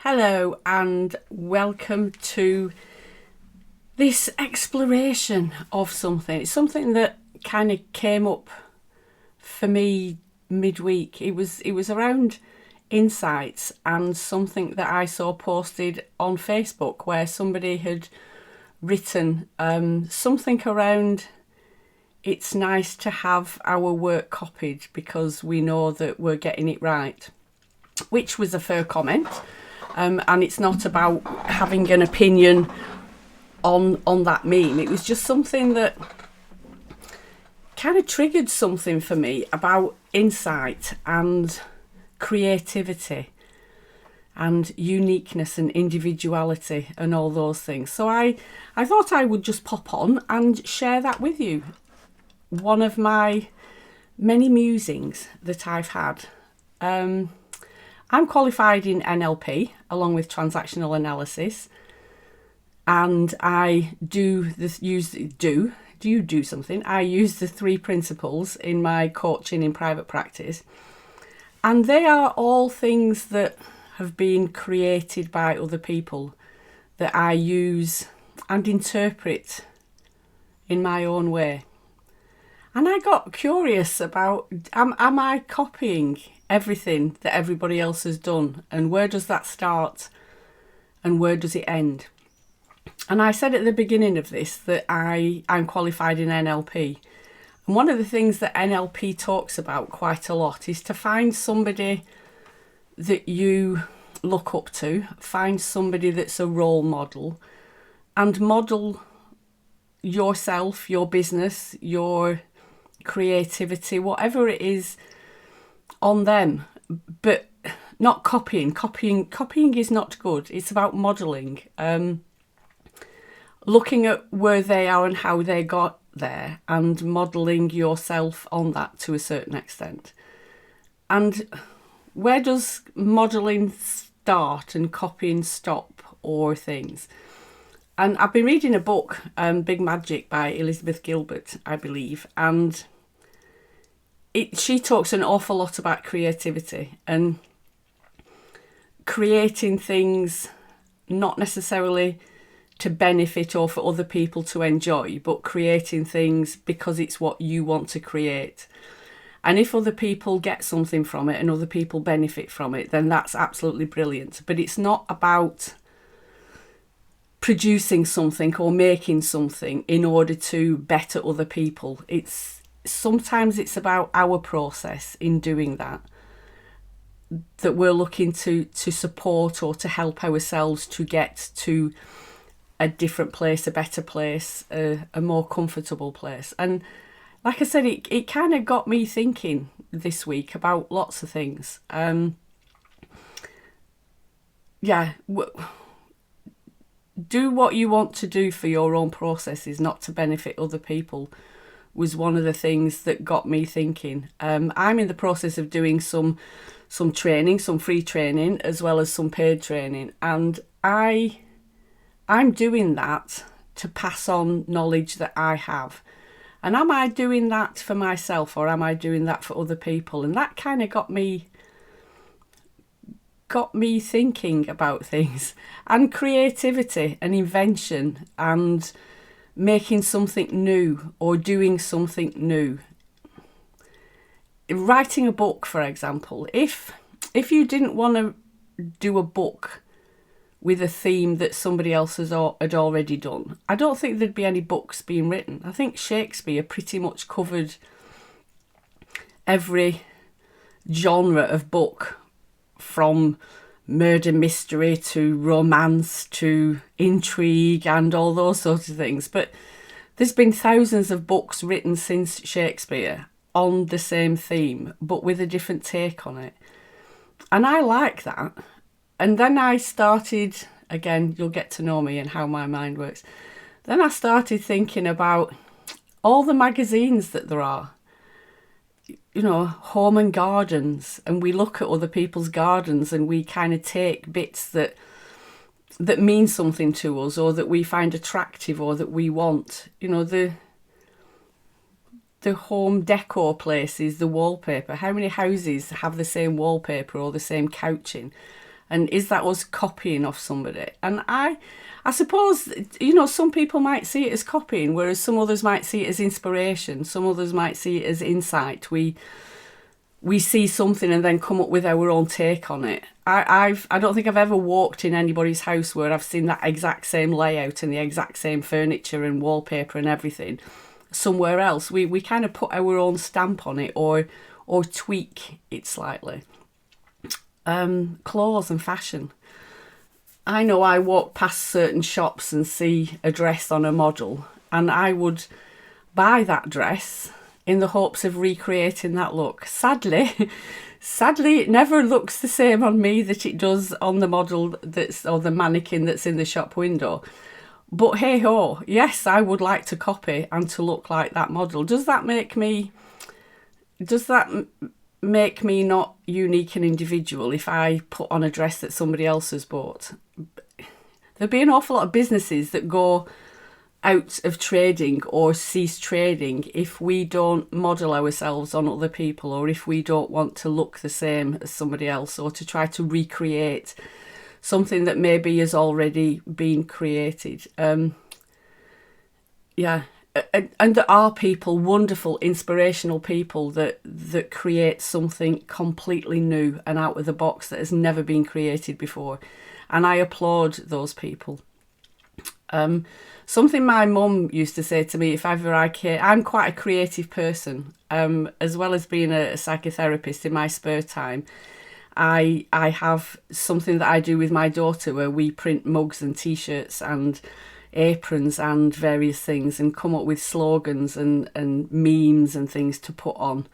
Hello and welcome to this exploration of something. It's something that kind of came up for me midweek. It was around insights and something that I saw posted on Facebook where somebody had written something around it's nice to have our work copied because we know that we're getting it right, which was a fair comment. And it's not about having an opinion on that meme. It was just something that kind of triggered something for me about insight and creativity and uniqueness and individuality and all those things. So I thought I would just pop on and share that with you. One of my many musings that I've had. I'm qualified in NLP along with transactional analysis, and I do you do something? I use the 3 principles in my coaching in private practice, and they are all things that have been created by other people that I use and interpret in my own way. And I got curious about, am I copying everything that everybody else has done? And where does that start and where does it end? And I said at the beginning of this that I'm qualified in NLP. And one of the things that NLP talks about quite a lot is to find somebody that you look up to, find somebody that's a role model, and model yourself, your business, your creativity, whatever it is, on them, but not copying. Copying is not good. It's about modelling, looking at where they are and how they got there, and modelling yourself on that to a certain extent. And where does modelling start and copying stop, or things? And I've been reading a book, Big Magic by Elizabeth Gilbert, I believe, and she talks an awful lot about creativity and creating things not necessarily to benefit or for other people to enjoy, but creating things because it's what you want to create. And if other people get something from it and other people benefit from it, then that's absolutely brilliant. But it's not about producing something or making something in order to better other people. Sometimes it's about our process in doing that we're looking to support or to help ourselves to get to a different place, a better place, a more comfortable place. And like I said, it kind of got me thinking this week about lots of things. Do what you want to do for your own processes, not to benefit other people, was one of the things that got me thinking. I'm in the process of doing some training, some free training, as well as some paid training. And I'm doing that to pass on knowledge that I have. And am I doing that for myself, or am I doing that for other people? And that kind of got me thinking about things, and creativity and invention and making something new or doing something new. Writing a book, for example, if you didn't want to do a book with a theme that somebody else had already done, I don't think there'd be any books being written. I think Shakespeare pretty much covered every genre of book, from murder mystery to romance to intrigue and all those sorts of things. But there's been thousands of books written since Shakespeare on the same theme, but with a different take on it. And I like that. And then I started, again, you'll get to know me and how my mind works. Then I started thinking about all the magazines that there are. Home and gardens, and we look at other people's gardens and we kind of take bits that mean something to us, or that we find attractive, or that we want. The home decor places, the wallpaper. How many houses have the same wallpaper or the same couching? And is that us copying off somebody? And I suppose, some people might see it as copying, whereas some others might see it as inspiration. Some others might see it as insight. We see something and then come up with our own take on it. I don't think I've ever walked in anybody's house where I've seen that exact same layout and the exact same furniture and wallpaper and everything somewhere else. We kind of put our own stamp on it or tweak it slightly. Clothes and fashion. I know I walk past certain shops and see a dress on a model, and I would buy that dress in the hopes of recreating that look. Sadly, it never looks the same on me that it does on the model or the mannequin that's in the shop window. But hey ho, yes, I would like to copy and to look like that model. Does that make me not unique and individual if I put on a dress that somebody else has bought? There'd be an awful lot of businesses that go out of trading or cease trading if we don't model ourselves on other people, or if we don't want to look the same as somebody else, or to try to recreate something that maybe has already been created. And there are people, wonderful, inspirational people that create something completely new and out of the box that has never been created before. And I applaud those people. Something my mum used to say to me, if ever I'm quite a creative person, as well as being a psychotherapist in my spare time. I have something that I do with my daughter where we print mugs and t-shirts and aprons and various things and come up with slogans and memes and things to put on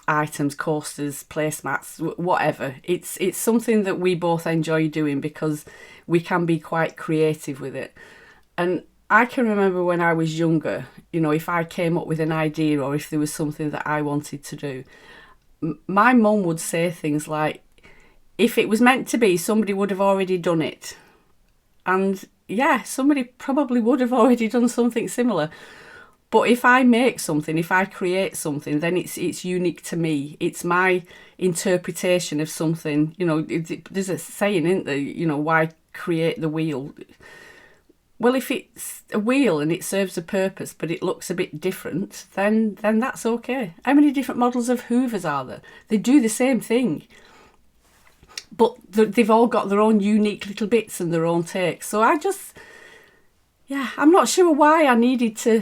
items, coasters, placemats, whatever. It's something that we both enjoy doing because we can be quite creative with it. And I can remember when I was younger, if I came up with an idea or if there was something that I wanted to do, my mum would say things like, if it was meant to be, somebody would have already done it. And yeah, somebody probably would have already done something similar. But if I make something, if I create something, then it's unique to me. It's my interpretation of something. There's a saying, isn't there? Why create the wheel? Well, if it's a wheel and it serves a purpose, but it looks a bit different, then that's okay. How many different models of Hoovers are there? They do the same thing, but they've all got their own unique little bits and their own takes. So I'm not sure why I needed to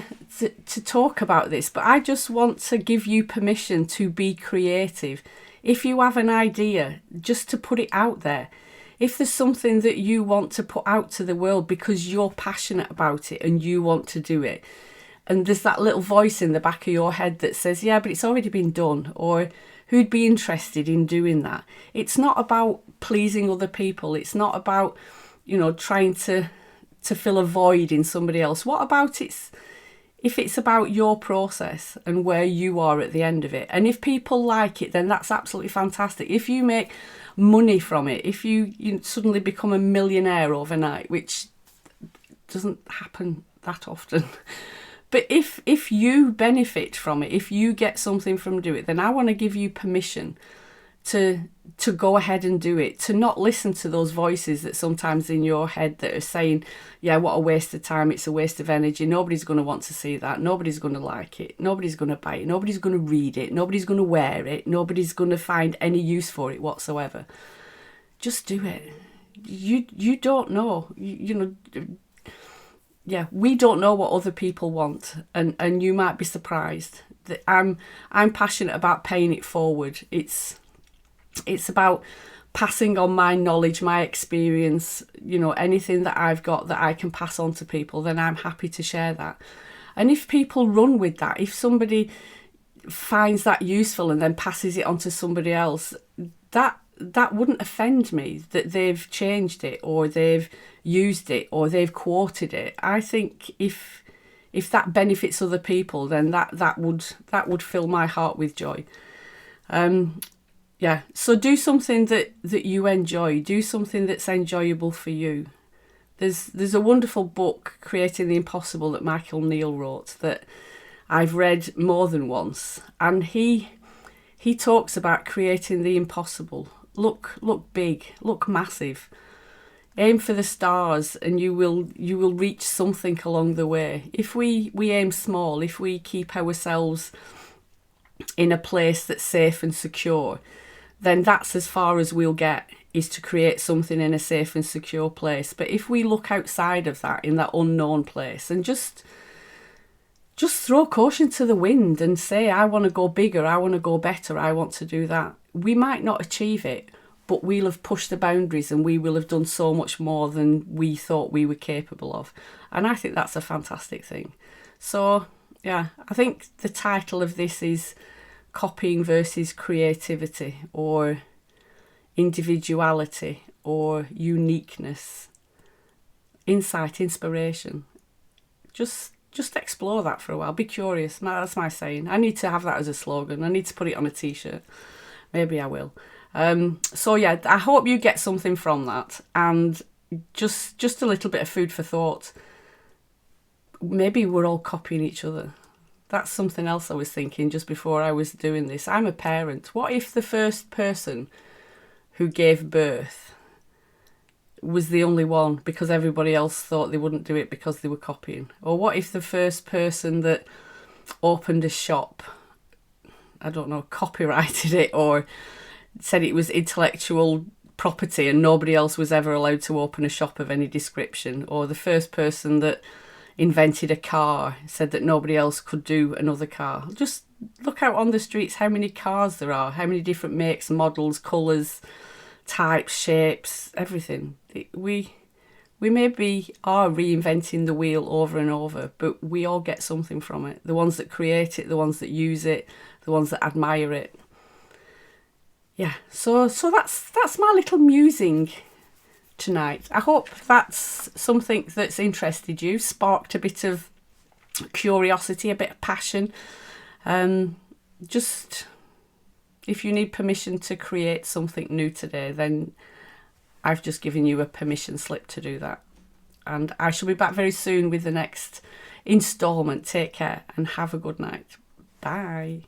talk about this, but I just want to give you permission to be creative. If you have an idea, just to put it out there. If there's something that you want to put out to the world because you're passionate about it and you want to do it, and there's that little voice in the back of your head that says, yeah, but it's already been done, or who'd be interested in doing that? It's not about pleasing other people. It's not about, trying to fill a void in somebody else. What about if it's about your process and where you are at the end of it? And if people like it, then that's absolutely fantastic. If you make money from it, if you suddenly become a millionaire overnight, which doesn't happen that often, but if you benefit from it, if you get something from doing it, then I want to give you permission to go ahead and do it, to not listen to those voices that sometimes in your head that are saying, yeah, what a waste of time, it's a waste of energy, nobody's going to want to see that, nobody's going to like it, nobody's going to buy it, nobody's going to read it, nobody's going to wear it, nobody's going to find any use for it whatsoever. Just do it. You don't know, yeah, we don't know what other people want, and you might be surprised. That I'm passionate about paying it forward. It's about passing on my knowledge, my experience, anything that I've got that I can pass on to people, then I'm happy to share that. And if people run with that, if somebody finds that useful and then passes it on to somebody else, that wouldn't offend me, that they've changed it or they've used it or they've quoted it. I think if that benefits other people, then that would fill my heart with joy. Yeah, so do something that you enjoy. Do something that's enjoyable for you. There's a wonderful book, Creating the Impossible, that Michael Neal wrote that I've read more than once. And he talks about creating the impossible. Look big, look massive. Aim for the stars and you will reach something along the way. If we aim small, if we keep ourselves in a place that's safe and secure, then that's as far as we'll get, is to create something in a safe and secure place. But if we look outside of that, in that unknown place, and just throw caution to the wind and say, I want to go bigger, I want to go better, I want to do that, we might not achieve it, but we'll have pushed the boundaries and we will have done so much more than we thought we were capable of. And I think that's a fantastic thing. So, yeah, I think the title of this is Copying versus Creativity, or Individuality, or Uniqueness, Insight, Inspiration. Just explore that for a while. Be curious. That's my saying. I need to have that as a slogan. I need to put it on a t-shirt. Maybe I will. So yeah, I hope you get something from that, and just a little bit of food for thought. Maybe we're all copying each other. That's something else I was thinking just before I was doing this. I'm a parent. What if the first person who gave birth was the only one because everybody else thought they wouldn't do it because they were copying? Or what if the first person that opened a shop, I don't know, copyrighted it or said it was intellectual property and nobody else was ever allowed to open a shop of any description? Or the first person that invented a car said that nobody else could do another car? Just look out on the streets, how many cars there are, how many different makes, models, colours, types, shapes, everything. We maybe are reinventing the wheel over and over, but we all get something from it. The ones that create it, the ones that use it, the ones that admire it. Yeah, so that's my little musing tonight. I hope that's something that's interested you, sparked a bit of curiosity, a bit of passion. Just if you need permission to create something new today, then I've just given you a permission slip to do that. And I shall be back very soon with the next instalment. Take care and have a good night. Bye.